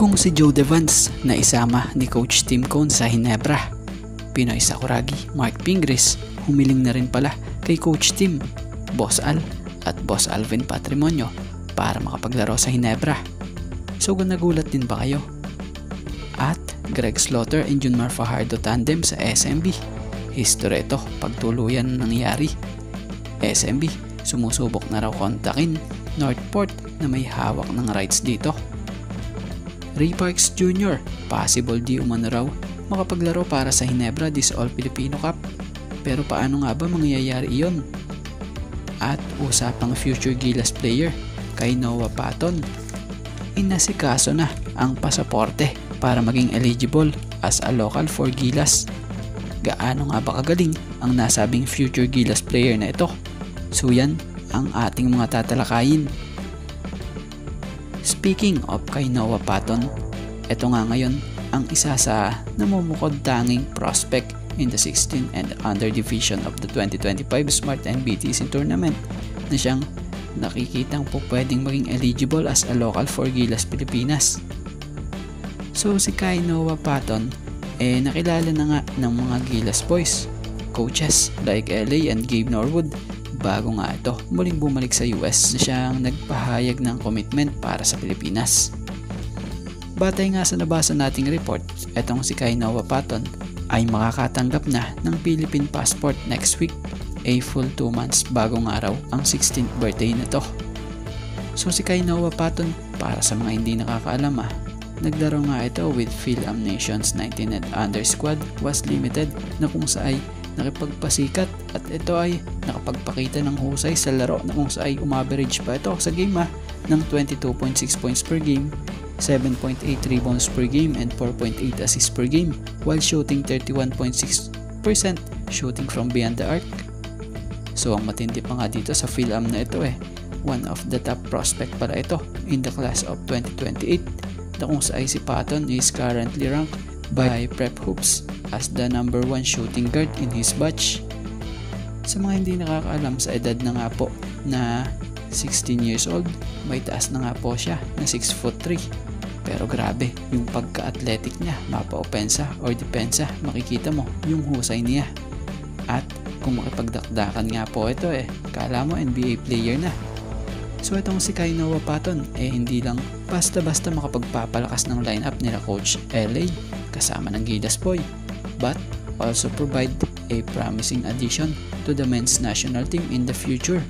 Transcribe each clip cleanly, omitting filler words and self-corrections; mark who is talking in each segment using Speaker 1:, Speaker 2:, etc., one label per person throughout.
Speaker 1: Kung si Joe Devance na isama ni Coach Tim Cone sa Ginebra, Pinoy Sakuragi, Mark Pingris humiling na rin pala kay Coach Tim, Boss Al at Boss Alvin Patrimonio para makapaglaro sa Ginebra. So nagulat din ba kayo? At Greg Slaughter and Junmar Fajardo tandem sa SMB. History ito pagtuluyan nangyari. SMB sumusubok na raw kontakin Northport na may hawak ng rights dito. Ray Parks Jr. possible di umano raw makapaglaro para sa Ginebra this All Filipino Cup. Pero paano nga ba mangyayari iyon? At usapang future Gilas player kay Noah Patton, inasikaso na ang pasaporte para maging eligible as a local for Gilas. Gaano nga ba kagaling ang nasabing future Gilas player na ito? So yan ang ating mga tatalakayin. Speaking of kay Noah Patton, ito nga ngayon ang isa sa namumukod tanging prospect in the 16 and under division of the 2025 Smart NBTC tournament na siyang nakikitang po pwedeng maging eligible as a local for Gilas Pilipinas. So si kay Noah Patton nakilala na nga ng mga Gilas boys, coaches like LA and Gabe Norwood bago nga ito muling bumalik sa US na siyang nagpahayag ng commitment para sa Pilipinas. Batay nga sa nabasa nating report, etong si kay Noah Patton ay makakatanggap na ng Philippine passport next week, a full 2 months bago nga raw ang 16th birthday na to. So si kay Noah Patton, para sa mga hindi nakakaalam naglaro nga ito with Phil-Am Nations 19 and under squad was limited na kung saan ay nakipagpasikat at ito ay nakapagpakita ng husay sa laro na kung saan ay umaverage pa ito sa game ng 22.6 points per game, 7.8 rebounds per game and 4.8 assists per game while shooting 31.6% shooting from beyond the arc. So ang matindi pa nga dito sa Phil-Am na ito one of the top prospect para ito in the class of 2028 na kung saan si Patton is currently ranked by Prep Hoops as the number 1 shooting guard in his batch. Sa mga hindi nakakaalam, sa edad na nga po na 16 years old, may taas na nga po siya na 6'3". Pero grabe, yung pagka-athletic niya, mapa-opensa or depensa, makikita mo yung husay niya. At kung makipagdakdakan nga po ito kala mo NBA player na. So itong si kay Noah Patton hindi lang basta-basta makapagpapalakas ng lineup nila Coach LA kasama ng Gilas boy, but also provide a promising addition to the men's national team in the future.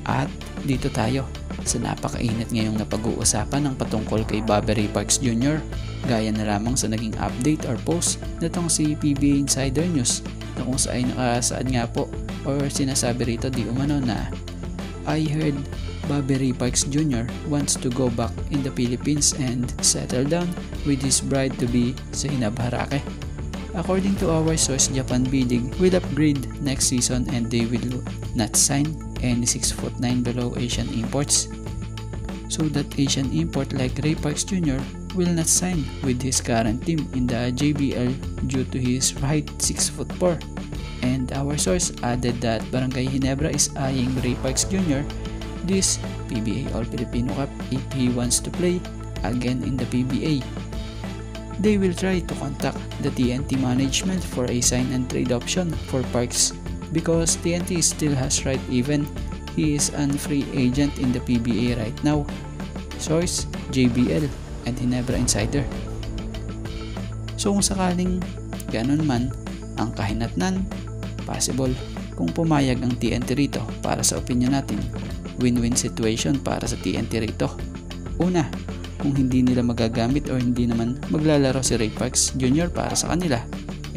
Speaker 1: At dito tayo sa napakainit ngayong napag-uusapan ng patungkol kay Bobby Ray Parks Jr. gaya na lamang sa naging update or post nitong si PBA Insider News na kung saan nakasaad nga po or sinasabi rito di umano na I heard Bobby Ray Parks Jr. wants to go back in the Philippines and settle down with his bride-to-be sa Hinab Harake. According to our source, Japan B-League will upgrade next season and they will not sign any 6'9" below Asian imports. So that Asian import like Ray Parks Jr. will not sign with his current team in the JBL due to his height 6'4". And our source added that Barangay Ginebra is eyeing Ray Parks Jr. this PBA All Filipino Cup if he wants to play again in the PBA. They will try to contact the TNT management for a sign and trade option for Parks because TNT still has right even he is a free agent in the PBA right now. Source JBL and Ginebra Insider. So kung sakaling ganun man ang kahinatnan, possible kung pumayag ang TNT rito para sa opinion natin, win-win situation para sa TNT rito. Una, kung hindi nila magagamit o hindi naman maglalaro si Ray Parks Jr. para sa kanila,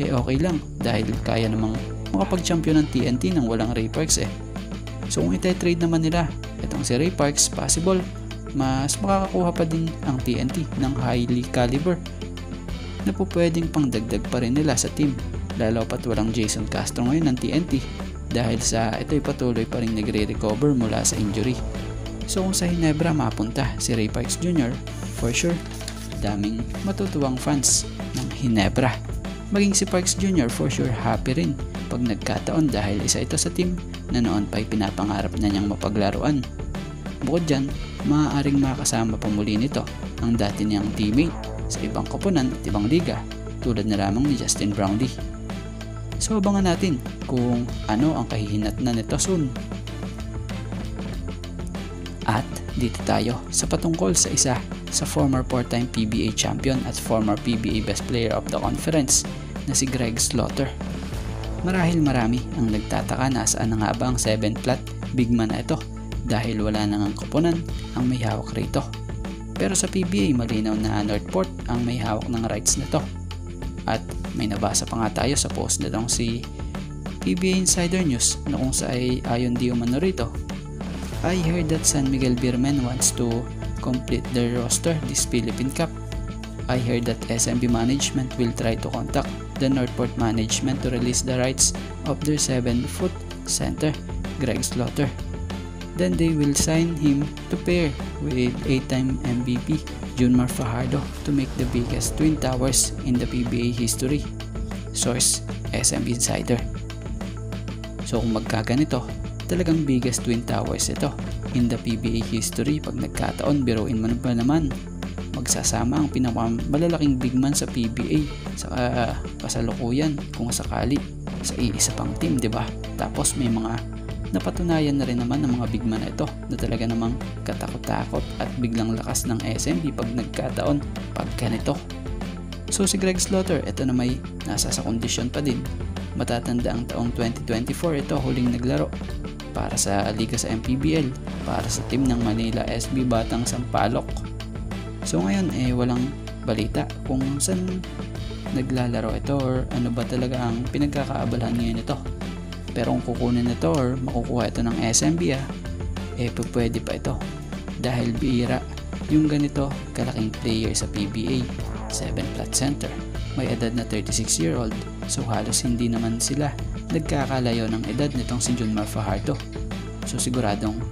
Speaker 1: okay lang dahil kaya namang makapag-champion ng TNT nang walang Ray Parks So kung ite-trade naman nila itong si Ray Parks, possible mas makakakuha pa din ang TNT ng highly caliber na po pwedeng pangdagdag pa rin nila sa team, lalo pat walang Jason Castro ngayon ng TNT dahil sa ito'y patuloy pa rin nagre-recover mula sa injury. So kung sa Ginebra mapunta si Ray Parks Jr., for sure daming matutuwang fans ng Ginebra. Maging si Parks Jr. for sure happy rin pag nagkataon dahil isa ito sa team na noon pa'y pinapangarap na niyang mapaglaruan. Bukod dyan, maaaring makasama pa muli nito ang dati niyang teammate sa ibang koponan at ibang liga tulad na lamang ni Justin Brownlee. So abangan natin kung ano ang kahihinatnan nito soon. At dito tayo sa patungkol sa isa sa former 4-time PBA champion at former PBA Best Player of the Conference na si Greg Slaughter. Marahil marami ang nagtataka nasaan na nga ba ang 7-flat big man na ito dahil wala nang ang koponan ang may hawak rito. Pero sa PBA malinaw na Northport ang may hawak ng rights nito. At may nabasa pa nga tayo sa post nitong si PBA Insider News na kung sa ay ayon di umano rito, I heard that San Miguel Beermen wants to complete their roster this Philippine Cup. I heard that SMB management will try to contact the Northport management to release the rights of their 7-foot center, Greg Slaughter. Then they will sign him to pair with 8-time MVP Junmar Fajardo to make the biggest twin towers in the PBA history. Source, SMB Insider. So kung magkaganito, talagang biggest twin towers ito in the PBA history. Pag nagkataon, biruin mo ba naman magsasama ang pinakamalalaking big man sa PBA sa kasalukuyan kung sakali sa iisa pang team, di ba? Tapos may mga napatunayan na rin naman ng mga big man na ito na talaga namang katakot-takot at biglang lakas ng SMB pag nagkataon pag ganito. So si Greg Slaughter, ito na may nasa sa kondisyon pa din. Matatanda ang taong 2024 ito huling naglaro para sa liga sa MPBL para sa team ng Manila SB Batang Sampaloc. So ngayon walang balita kung saan naglalaro ito or ano ba talaga ang pinagkakaabalahan ngayon ito. Pero kung kukunin ito or makukuha ito ng SMB pwede pa ito dahil bihira yung ganito kalaking player sa PBA. 7-flat center, may edad na 36-year-old, so halos hindi naman sila nagkakalayo ng edad nitong si Junmar Fajardo. So siguradong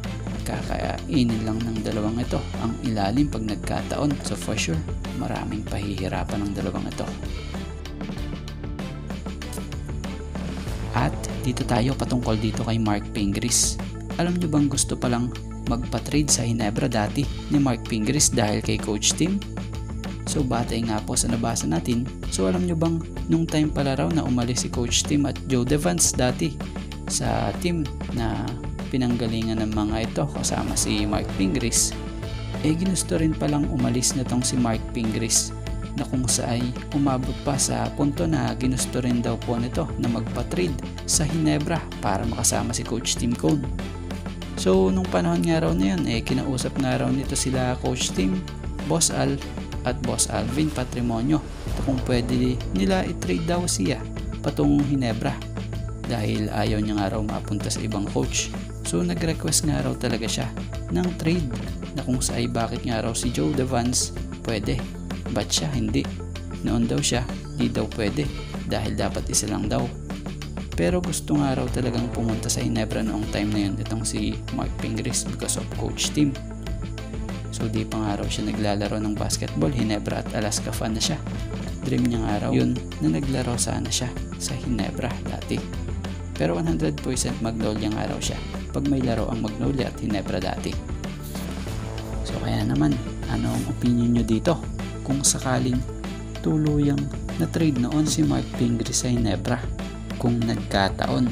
Speaker 1: kakainin lang ng dalawang ito ang ilalim pag nagkataon. So for sure, maraming pahihirapan ng dalawang ito. At dito tayo patungkol dito kay Mark Pingris. Alam nyo bang gusto palang magpa-trade sa Ginebra dati ni Mark Pingris dahil kay Coach Tim? So batay nga po sa nabasa natin, so alam nyo bang nung time pala raw na umalis si Coach Tim at Joe Devance dati sa team na pinanggalingan ng mga ito kasama si Mark Pingris, ginusto rin palang umalis na tong si Mark Pingris na kung saay umabot pa sa punto na ginusto rin daw po nito na magpa-trade sa Ginebra para makasama si Coach Tim Cone. So nung panahon nga raw na yun, kinausap nga raw nito sila Coach Tim, Boss Al at Boss Alvin Patrimonio kung pwede nila i-trade daw siya patungong Ginebra dahil ayaw niya nga raw mapunta sa ibang coach. So nag-request nga raw talaga siya ng trade na kung saay bakit nga raw si Joe Devance pwede, ba't siya hindi? Noon daw siya di daw pwede dahil dapat isa lang daw. Pero gusto nga raw talagang pumunta sa Ginebra noong time na yun itong si Mark Pingris because of Coach Tim. So di pa nga raw siya naglalaro ng basketball, Ginebra at Alaska fan na siya. Dream niya nga raw yun na naglaro sana siya sa Ginebra dati. Pero 100% Magnolia nga raw siya pag may laro ang Magnolia at Ginebra dati. So kaya naman, ano ang opinion nyo dito? Kung sakaling tuluyang na trade noon si Mark Pingris sa Ginebra, kung nagkataon